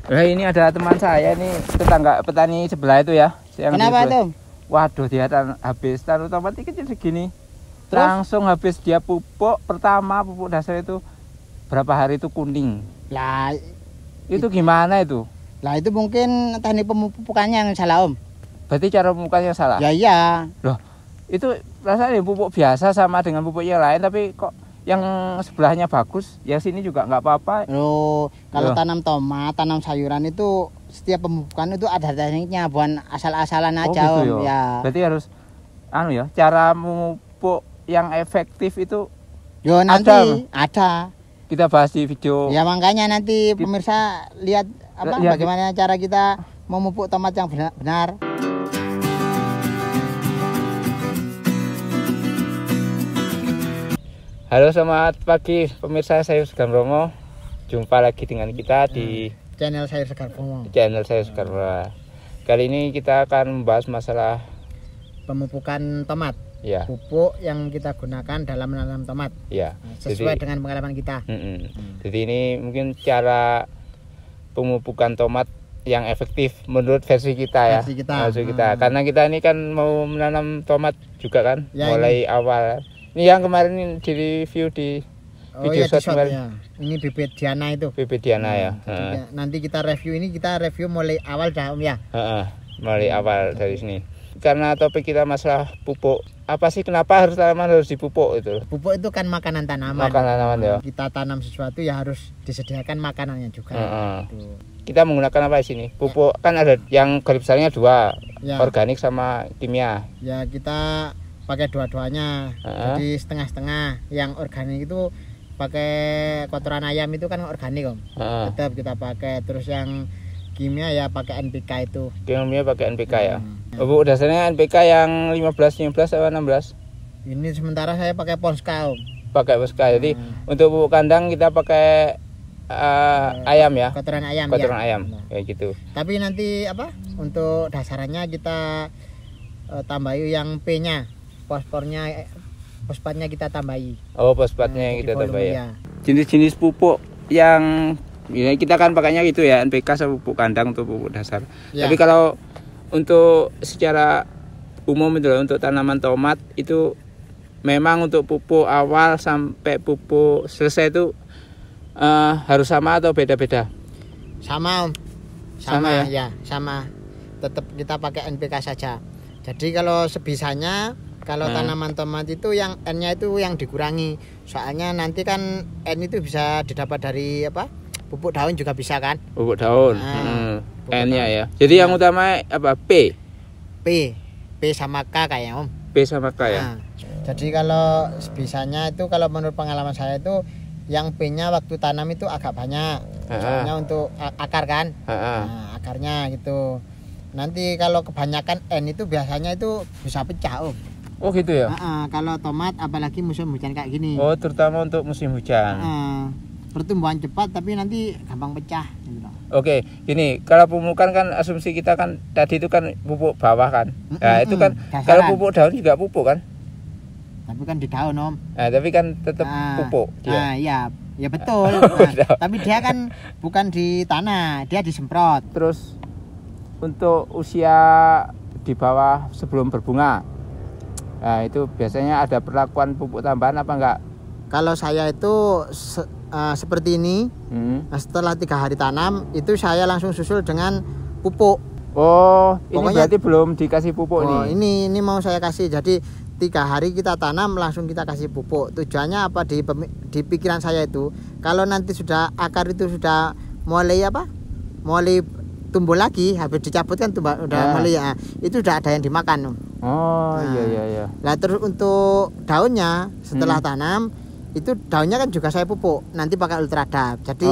Nah, ini ada teman saya nih, tetangga petani sebelah itu ya. Kenapa tuh? Waduh, dia habis tanam tomat kecil segini. Terus? Langsung habis dia pupuk pertama, pupuk dasar itu berapa hari itu kuning. Lah, itu gimana itu? Lah itu mungkin teknik pemupukannya yang salah Om. Berarti cara pemupuknya salah? Ya iya. Loh, itu rasanya pupuk biasa sama dengan pupuk yang lain, tapi kok yang sebelahnya bagus, yang sini juga nggak apa-apa. Loh, kalau tanam tomat, tanam sayuran itu setiap pemupukan itu ada tekniknya, bukan asal-asalan aja gitu Om. Ya. Berarti harus cara memupuk yang efektif itu Yo nanti ada. Kita bahas di video. Ya makanya nanti pemirsa lihat bagaimana cara kita memupuk tomat yang benar. Halo, selamat pagi pemirsa, saya Segar Romo. Jumpa lagi dengan kita di channel saya Segar Romo. Kali ini kita akan membahas masalah pemupukan tomat. Ya. Pupuk yang kita gunakan dalam menanam tomat. Ya. Sesuai dengan pengalaman kita. Jadi ini mungkin cara pemupukan tomat yang efektif menurut versi kita. Versi kita. Karena kita ini kan mau menanam tomat juga kan, ya, mulai awal. Ini yang kemarin di review di video shot kemarin. Ya. Ini bibit Diana itu. Bibit Diana ya. Nanti kita review mulai awal dah Om ya. Mulai awal dari sini. Karena topik kita masalah pupuk. Apa sih kenapa tanaman harus dipupuk itu? Pupuk itu kan makanan tanaman. Makanan tanaman ya. Kita tanam sesuatu ya harus disediakan makanannya juga. Gitu. Kita menggunakan apa di sini? Pupuk kan ada yang garis besarnya dua, organik sama kimia. Ya kita pakai dua-duanya. Jadi setengah-setengah. Yang organik itu pakai kotoran ayam itu kan organik Om. Tetap kita pakai. Terus yang kimia ya pakai NPK itu. Kimia pakai NPK ya. Pupuk dasarnya NPK yang 15 atau 16? Ini sementara saya pakai Ponska Om. Pakai Ponska. Jadi untuk pupuk kandang kita pakai ayam ya. Kotoran ayam. Kotoran ayam. Kayak gitu. Tapi nanti untuk dasarannya kita tambahi yang P-nya. Fosfatnya kita tambahi. Oh, fosfatnya yang kita tambahi ya. Ya. Jenis-jenis pupuk yang kita kan pakainya gitu ya, NPK sama pupuk kandang untuk pupuk dasar. Ya. Tapi kalau untuk secara umum itu untuk tanaman tomat itu memang untuk pupuk awal sampai pupuk selesai itu harus sama atau beda-beda? Sama Om. Sama ya, sama. Tetap kita pakai NPK saja. Jadi kalau sebisanya kalau tanaman tomat itu yang N-nya itu yang dikurangi. Soalnya nanti kan N itu bisa didapat dari pupuk daun juga bisa kan? Pupuk daun. N-nya ya. Jadi yang utama apa? P sama K kayak Om. P sama K ya. Jadi kalau sebisanya itu kalau menurut pengalaman saya itu yang P-nya waktu tanam itu agak banyak. Soalnya untuk akar kan? Akarnya gitu. Nanti kalau kebanyakan N itu biasanya itu bisa pecah Om. Oh gitu ya? Kalau tomat apalagi musim hujan kayak gini. Oh, terutama untuk musim hujan. Pertumbuhan cepat tapi nanti gampang pecah gitu. Oke, gini, kalau pemupukan kan asumsi kita kan tadi itu kan pupuk bawah kan. Nah, itu kan dasaran. Kalau pupuk daun juga pupuk kan? Tapi kan di daun Om. Nah, tapi kan tetap pupuk dia. Ya betul. Tapi dia kan bukan di tanah, dia disemprot. Terus untuk usia di bawah sebelum berbunga, nah itu biasanya ada perlakuan pupuk tambahan apa enggak? Kalau saya itu seperti ini, setelah 3 hari tanam itu saya langsung susul dengan pupuk. Oh, ini berarti belum dikasih pupuk nih? Ini mau saya kasih. Jadi 3 hari kita tanam langsung kita kasih pupuk. Tujuannya apa di pikiran saya itu, kalau nanti sudah akar itu sudah mulai tumbuh lagi, habis dicabut kan udah mulai itu udah ada yang dimakan. Iya. Nah terus untuk daunnya setelah tanam itu daunnya kan juga saya pupuk nanti pakai Ultradap. Jadi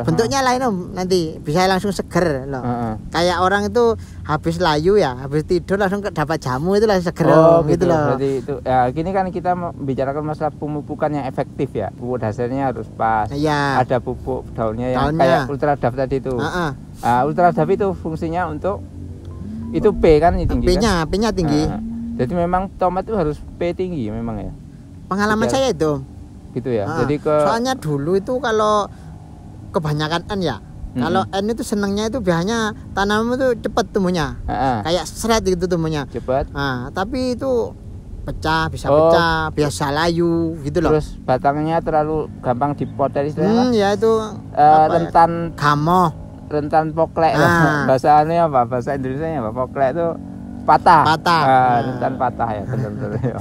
bentuknya lain Om, nanti bisa langsung seger loh. Kayak orang itu habis layu ya, habis tidur langsung dapat jamu itu langsung seger gitu loh. Berarti itu ya, gini kan kita membicarakan masalah pemupukan yang efektif ya. Pupuk dasarnya harus pas. Ada pupuk daunnya yang kayak Ultradap tadi itu. Ultradap itu fungsinya untuk itu P kan tinggi. P-nya tinggi. Jadi memang tomat itu harus P tinggi memang ya. Pengalaman saya itu gitu ya. Soalnya dulu itu kalau kebanyakan N ya, Kalau N itu senangnya itu biasanya tanaman itu cepat tumbuhnya. Kayak seret gitu tumbuhnya. Cepat. Nah, tapi itu pecah, bisa pecah, biasa layu gitu loh. Terus batangnya terlalu gampang dipotong istilahnya. Ya itu rentan gamoh. Rentan poklek lah. Bahasanya apa? Bahasa Indonesianya apa? Poklek itu patah. Rentan patah ya, benar-benar.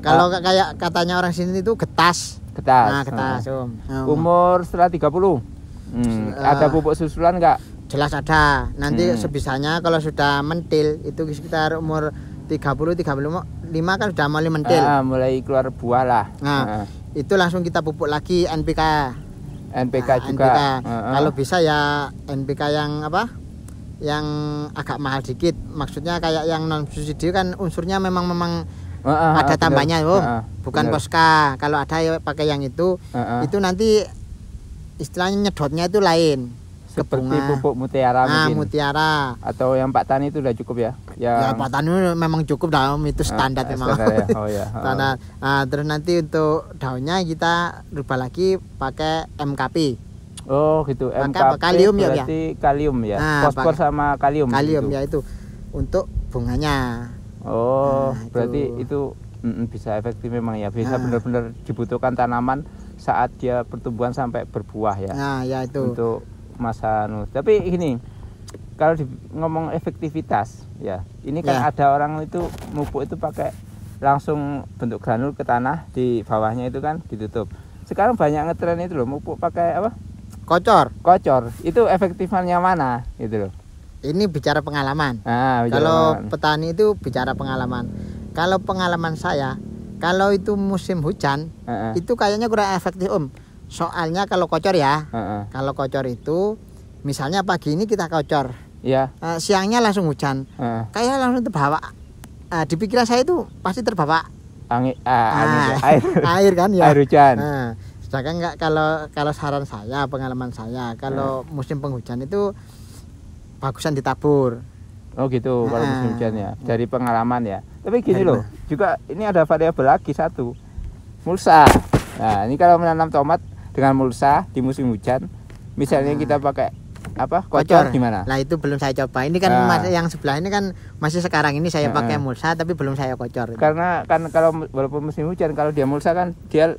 Kalau kayak katanya orang sini itu getas. Nah, getas, Umur setelah 30. Ada pupuk susulan enggak? Jelas ada. Nanti sebisanya kalau sudah mentil itu sekitar umur 30-35 kan sudah mulai mentil. Mulai keluar buah lah. Nah, itu langsung kita pupuk lagi NPK. NPK juga. Kalau bisa ya NPK yang apa? Yang agak mahal dikit. Maksudnya kayak yang non subsidi kan unsurnya memang ada tambahnya, bukan Poska. Kalau ada ya pakai yang itu. Itu nanti istilahnya nyedotnya itu lain. Seperti pupuk mutiara mungkin. Mutiara. Atau yang Pak Tani itu udah cukup ya? Ya Pak Tani memang cukup daun itu standar memang. Standar ya. Oh ya. Standar. Terus nanti untuk daunnya kita rubah lagi pakai MKP. Oh gitu. MKP kalium berarti kalium ya. Fosfor sama kalium. Kalium gitu. Ya itu untuk bunganya. Berarti itu bisa efektif memang ya. Bisa benar-benar dibutuhkan tanaman saat dia pertumbuhan sampai berbuah ya. Nah, ya itu. Untuk masa tapi gini, kalau ngomong efektivitas ya, ini kan ada orang itu pupuk itu pakai langsung bentuk granul ke tanah, di bawahnya itu kan ditutup. Sekarang banyak ngetren itu loh, pupuk pakai apa? Kocor. Itu efektifnya mana gitu loh. Ini bicara pengalaman. Kalau petani itu bicara pengalaman. Kalau pengalaman saya, kalau itu musim hujan, itu kayaknya kurang efektif Soalnya kalau kocor ya, kalau kocor itu, misalnya pagi ini kita kocor, siangnya langsung hujan, kayak langsung terbawa. Di pikiran saya itu pasti terbawa air kan ya. Air hujan. Sedangkan enggak, kalau saran saya, pengalaman saya, kalau musim penghujan itu bagusan ditabur. Oh gitu, kalau musim hujan ya, dari pengalaman ya. Tapi gini loh, juga ini ada variabel lagi satu, mulsa. Nah ini kalau menanam tomat dengan mulsa di musim hujan, misalnya kita pakai apa kocor gimana? Nah itu belum saya coba. Ini kan yang sebelah ini kan masih sekarang ini saya pakai mulsa, tapi belum saya kocor. Karena kan kalau walaupun musim hujan, kalau dia mulsa kan dia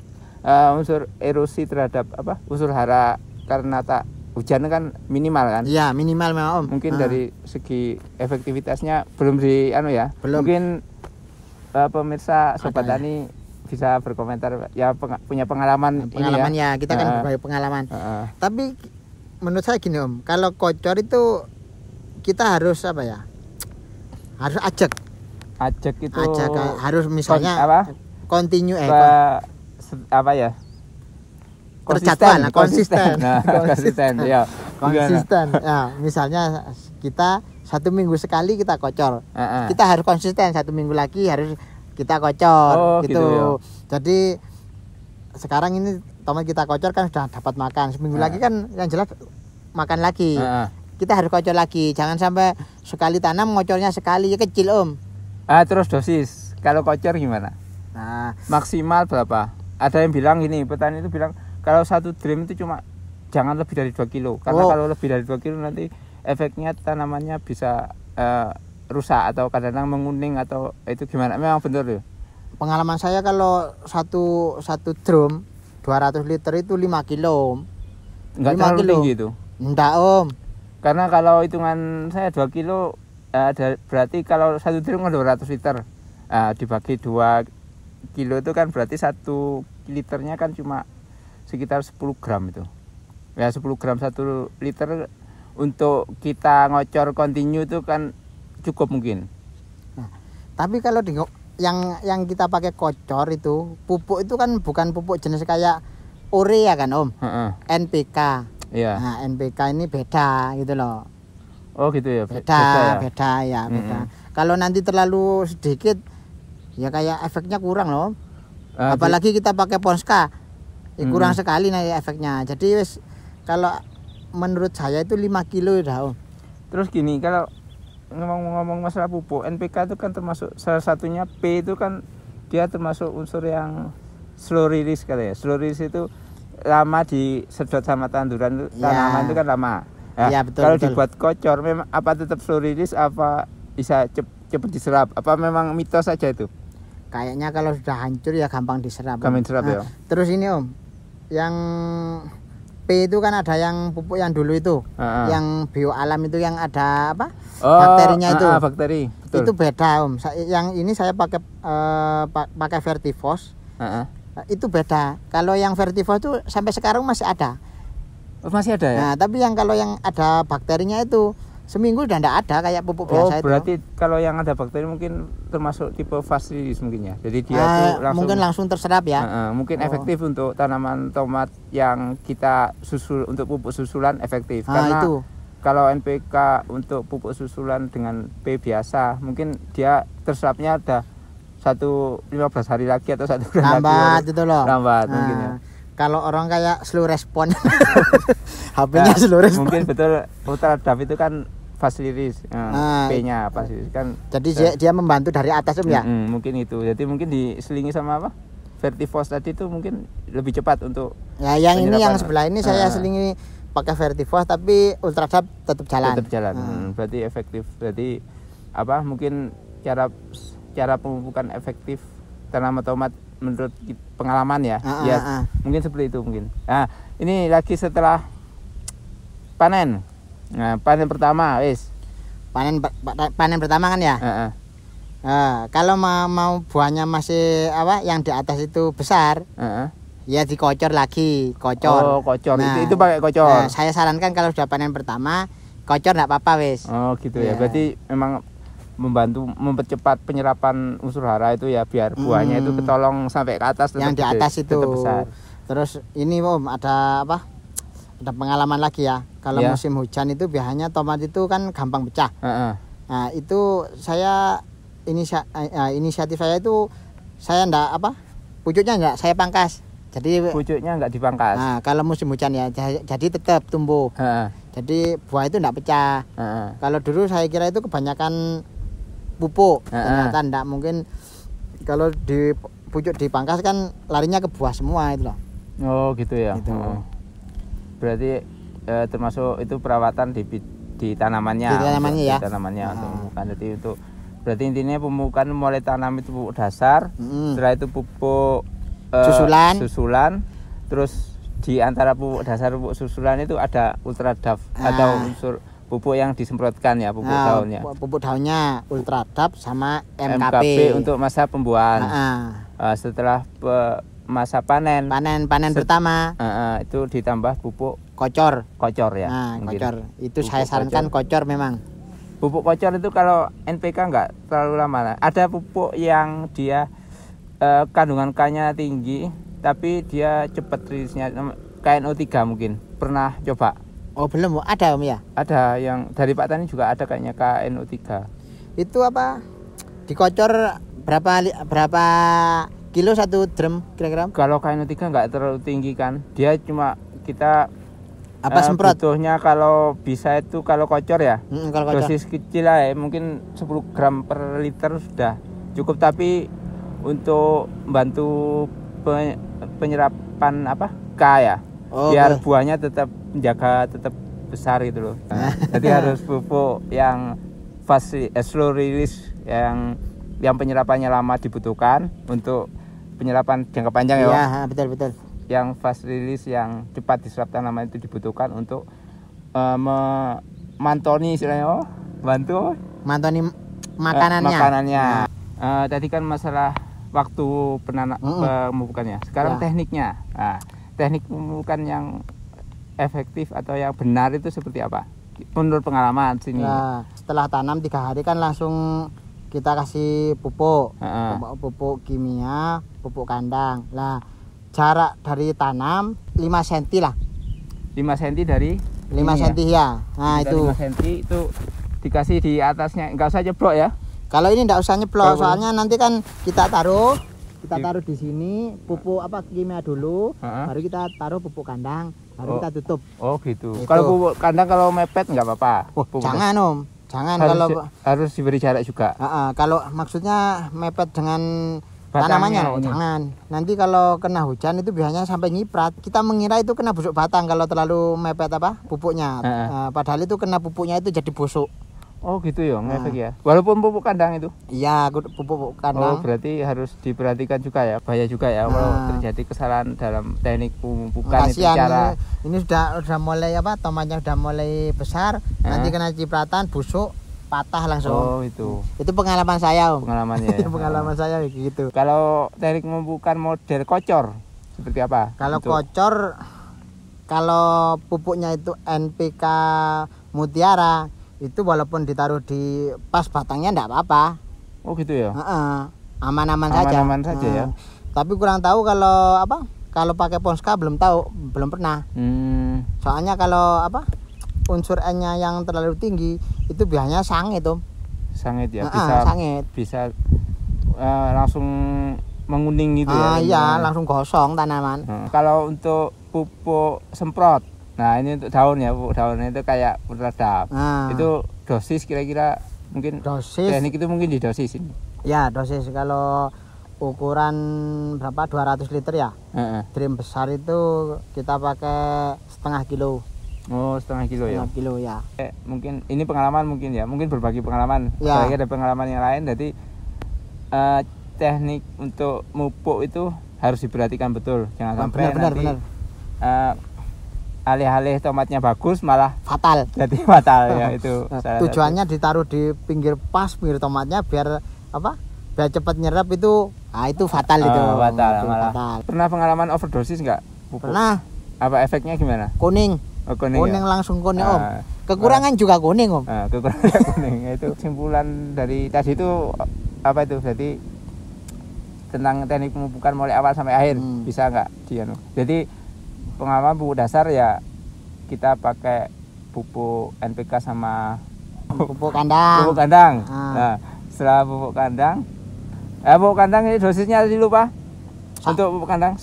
unsur erosi terhadap unsur hara karena hujan kan minimal kan? Iya minimal memang Mungkin dari segi efektivitasnya belum belum. Mungkin pemirsa Sobat Tani bisa berkomentar ya, punya pengalaman ya kita kan berbagi pengalaman. Tapi menurut saya gini kalau kocor itu kita harus harus ajak itu harus misalnya continue konsisten ya, misalnya kita 1 minggu sekali kita kocor, kita harus konsisten, 1 minggu lagi harus kita kocor gitu. Jadi sekarang ini tomat kita kocor kan sudah dapat makan, seminggu lagi kan yang jelas makan lagi. Kita harus kocor lagi, jangan sampai sekali tanam ngocornya sekali ya kecil Terus dosis kalau kocor gimana? Maksimal berapa? Ada yang bilang gini, petani itu bilang kalau 1 drum itu cuma jangan lebih dari 2 kilo, karena kalau lebih dari 2 kilo nanti efeknya tanamannya bisa rusak atau kadang-kadang menguning atau itu gimana? Memang benar ya? Pengalaman saya kalau satu drum 200 liter itu 5 kilo. Enggak terlalu tinggi itu? Enggak Karena kalau hitungan saya 2 kilo berarti kalau 1 drum 200 liter, dibagi 2 kilo itu kan berarti 1 liternya kan cuma sekitar 10 gram itu. Ya 10 gram 1 liter untuk kita ngocor kontinu itu kan cukup mungkin. Tapi kalau yang kita pakai kocor itu pupuk itu kan bukan pupuk jenis kayak urea kan NPK. Nah NPK ini beda gitu loh. Oh gitu ya. Beda. Kalau nanti terlalu sedikit ya kayak efeknya kurang loh. Apalagi kita pakai Ponska kurang sekali nanti efeknya. Jadi kalau menurut saya itu 5 kilo dah. Terus gini, kalau ngomong masalah pupuk, NPK itu kan termasuk salah satunya, P itu kan dia termasuk unsur yang slow release Slow release itu lama disedot sama tanduran tanaman itu kan lama. Nah, Iya, betul, kalau betul. dibuat kocor memang apa tetap slow release apa bisa cepat diserap? Apa memang mitos saja itu? Kayaknya kalau sudah hancur ya gampang diserap. Gampang diserap ya. Terus ini Om, yang P itu kan ada yang pupuk yang dulu itu, yang bio alam itu yang ada apa? Bakterinya itu. Bakteri. Betul. Itu beda Om. Yang ini saya pakai pakai Vertifos. Itu beda. Kalau yang Vertifos itu sampai sekarang masih ada. Oh, masih ada ya? Nah, tapi yang kalau yang ada bakterinya itu seminggu udah enggak ada kayak pupuk biasa itu. Berarti kalau yang ada bakteri mungkin termasuk tipe fast release mungkin ya. Jadi dia tuh langsung mungkin langsung terserap ya. Mungkin efektif untuk tanaman tomat yang kita susul untuk pupuk susulan efektif. Karena itu. Kalau NPK untuk pupuk susulan dengan P biasa mungkin dia terserapnya ada 15 hari lagi atau 1 bulan Lambat lagi. itu loh. Lambat mungkin ya. Kalau orang kayak slow respon. HP-nya slow respon. Mungkin betul ultradaf itu kan fast release. P-nya fast release kan. Jadi dia membantu dari atas Om ya. Mungkin itu. Jadi mungkin diselingi sama apa? Vertifos tadi itu mungkin lebih cepat untuk. Ya, yang ini yang sebelah ini saya selingi pakai Vertifos tapi ultradap tetap jalan. Tetap jalan. Berarti efektif. Berarti apa? Mungkin cara pemupukan efektif tanaman tomat menurut pengalaman ya. Mungkin seperti itu mungkin. Nah, ini lagi setelah panen. Nah, panen pertama, wis. Panen pertama kan ya? Kalau mau buahnya masih apa yang di atas itu besar, ya dikocor lagi, kocor. Oh, kocor. Nah, itu pakai kocor. Nah, saya sarankan kalau sudah panen pertama, kocor enggak apa-apa wis. Oh, gitu ya. Berarti memang membantu mempercepat penyerapan unsur hara itu ya biar buahnya itu ketolong sampai ke atas yang di atas itu besar. Terus ini Om ada apa? Ada pengalaman lagi ya. Kalau musim hujan itu biasanya tomat itu kan gampang pecah. Nah, itu saya inisiatif saya itu saya enggak apa? Pucuknya enggak saya pangkas. Jadi pucuknya enggak dipangkas. Nah, kalau musim hujan ya jadi tetap tumbuh. Jadi buah itu enggak pecah. Kalau dulu saya kira itu kebanyakan pupuk, ternyata enggak. Mungkin kalau di pucuk dipangkas kan larinya ke buah semua itu loh. Oh gitu ya. Gitu. Berarti termasuk itu perawatan di tanamannya. Di tanamannya ya. Di tanamannya untuk pemupukan. Jadi itu berarti intinya pemupukan mulai tanam itu pupuk dasar, setelah itu pupuk susulan, terus di antara pupuk dasar pupuk susulan itu ada ultradaf atau unsur pupuk yang disemprotkan ya, pupuk daunnya. Pupuk daunnya ultradaf sama MKP untuk masa pembuahan. Setelah masa panen pertama itu ditambah pupuk kocor ya. Kocor itu pupuk saya sarankan kocor memang. Pupuk kocor itu kalau NPK enggak terlalu lama. Ada pupuk yang dia kandungan K-nya tinggi tapi dia cepat rilisnya, KNO3 mungkin. Pernah coba? Oh belum, ada Om ya? Ada yang dari Pak Tani juga ada kayaknya KNO3. Itu apa? Dikocor berapa kilo satu drum kira-kira? Kalau KNO3 enggak terlalu tinggi kan. Dia cuma kita semprot? Butuhnya kalau bisa itu kalau kocor ya. Kalau kocor. Dosis kecil lah ya, mungkin 10 gram per liter sudah cukup, tapi untuk membantu penyerapan K ya. Biar buahnya tetap menjaga tetap besar gitu loh. Jadi harus pupuk yang fast slow release yang penyerapannya lama dibutuhkan untuk penyerapan jangka panjang ya. Iya, betul. Yang fast release yang cepat diserap tanaman itu dibutuhkan untuk memantoni istilahnya, mantoni makanannya. Tadi kan masalah waktu pemupukannya. Sekarang tekniknya. Nah, teknik pemupukan yang efektif atau yang benar itu seperti apa? Menurut pengalaman sini. Nah, setelah tanam 3 hari kan langsung kita kasih pupuk, pupuk kimia, pupuk kandang. Lah, jarak dari tanam 5 cm lah. 5 cm dari 5 cm ya. Nah, itu 5 cm itu dikasih di atasnya, enggak usah jeblok ya. Kalau ini enggak usah nyeblok, soalnya nanti kan kita taruh di sini pupuk kimia dulu, baru kita taruh pupuk kandang, baru kita tutup. Oh gitu. Kalau pupuk kandang kalau mepet enggak apa-apa. Jangan Om, jangan. Harus diberi jarak juga. Kalau maksudnya mepet dengan tanamannya loh, ini. jangan. Nanti kalau kena hujan itu biasanya sampai nyiprat. Kita mengira itu kena busuk batang kalau terlalu mepet pupuknya. Padahal itu kena pupuknya itu jadi busuk. Oh gitu ya, ngefek ya. Walaupun pupuk kandang itu. Iya, pupuk kandang. Oh berarti harus diperhatikan juga ya, bahaya juga ya kalau terjadi kesalahan dalam teknik pemupukan itu cara. Ini sudah mulai tomatnya sudah mulai besar, nanti kena cipratan busuk, patah langsung. Oh itu. Itu pengalaman saya, Om. Pengalamannya ya. Pengalaman saya gitu. Kalau teknik pemupukan model kocor seperti apa? Kalau kocor, kalau pupuknya itu NPK Mutiara, itu walaupun ditaruh di pas batangnya enggak apa-apa. Oh gitu ya. Aman-aman saja. Aman-aman saja ya. Tapi kurang tahu kalau kalau pakai Ponska belum pernah. Soalnya kalau unsur N-nya yang terlalu tinggi itu biasanya sangit, Om. Sangit ya, sangit. Bisa langsung menguning gitu ya. Iya, langsung gosong tanaman. Kalau untuk pupuk semprot, nah ini untuk daun ya, pupuk daunnya itu kayak peredap. Itu dosis kira-kira mungkin teknik itu mungkin didosis ini. Ya, dosis kalau ukuran berapa 200 liter ya. Drum besar itu kita pakai setengah kilo. Oh, setengah kilo ya. Setengah kilo ya. Mungkin ini pengalaman mungkin ya, mungkin berbagi pengalaman. Ya. Saya ada pengalaman yang lain, jadi teknik untuk mupuk itu harus diperhatikan betul, jangan sampai nanti alih-alih tomatnya bagus malah fatal. Jadi fatal ya itu. Tujuannya ditaruh di pinggir tomatnya biar biar cepat nyerap itu. Itu fatal itu. Fatal malah. Pernah pengalaman overdosis nggak? Pernah. Apa efeknya gimana? Kuning. Kuning ya? Langsung kuning, Om. Kekurangan juga kuning, Om. Kekurangan kuning. Itu kesimpulan dari tadi itu apa itu? Jadi tentang teknik pemupukan mulai awal sampai akhir bisa nggak jadi pengalaman pupuk dasar ya kita pakai pupuk NPK sama pupuk kandang. Nah, setelah pupuk kandang ini dosisnya tadi lupa. Untuk pupuk kandang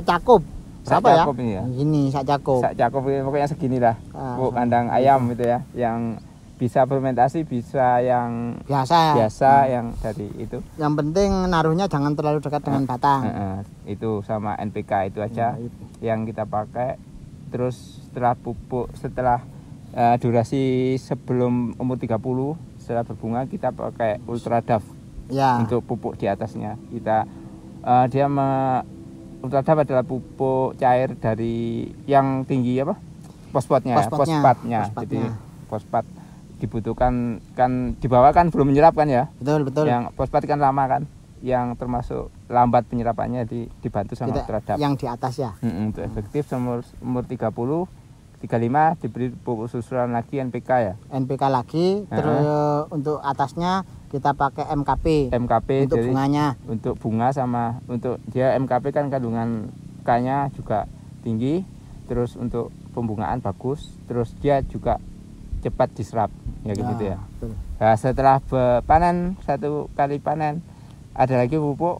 cakup berapa ya? Ini ya. Gini, cakup ini pokoknya segini lah. Pupuk kandang ayam gitu ya, yang bisa fermentasi, bisa yang biasa yang dari itu. Yang penting naruhnya jangan terlalu dekat dengan batang. Itu sama NPK itu aja yang kita pakai. Terus setelah durasi sebelum umur 30 setelah berbunga kita pakai Ultradaf untuk pupuk di atasnya. Ultradaf adalah pupuk cair dari yang tinggi fosfatnya. Jadi fosfat dibutuhkan kan di bawah kan belum menyerap kan ya. Betul. Yang fosfat kan lama kan, yang termasuk lambat penyerapannya dibantu sama Ultradaf. Yang di atas ya. Untuk efektif umur 30, 35 diberi pupuk susulan lagi NPK ya. NPK lagi, terus untuk atasnya kita pakai MKP untuk jadi bunganya. Untuk bunga sama untuk dia MKP kan kandungan K-nya juga tinggi, terus untuk pembungaan bagus, terus dia juga cepat diserap ya gitu ya. Nah, setelah panen, satu kali panen ada lagi pupuk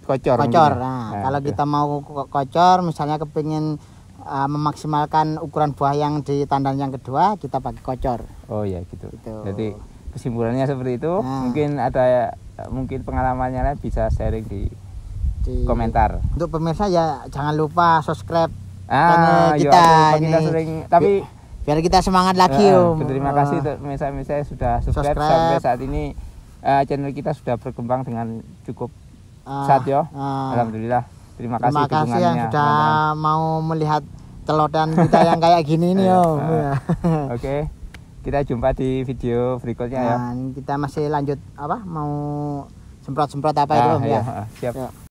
kocor. Kalau kita mau kocor misalnya kepingin memaksimalkan ukuran buah yang di tandan yang kedua, kita pakai kocor. Oh ya gitu. Jadi kesimpulannya seperti itu. Mungkin ada pengalamannya lain bisa sharing di komentar. Untuk pemirsa ya jangan lupa subscribe channel kita sering tapi biar kita semangat lagi, Om. Terima kasih untuk pemirsa-pemirsa yang sudah subscribe sampai saat ini. Channel kita sudah berkembang dengan cukup pesat ya. Alhamdulillah. Terima kasih yang sudah mau melihat telodan kita yang kayak gini nih, Om. Oke. Kita jumpa di video berikutnya ya. Kita masih lanjut mau semprot-semprot apa itu, Om ya. Siap.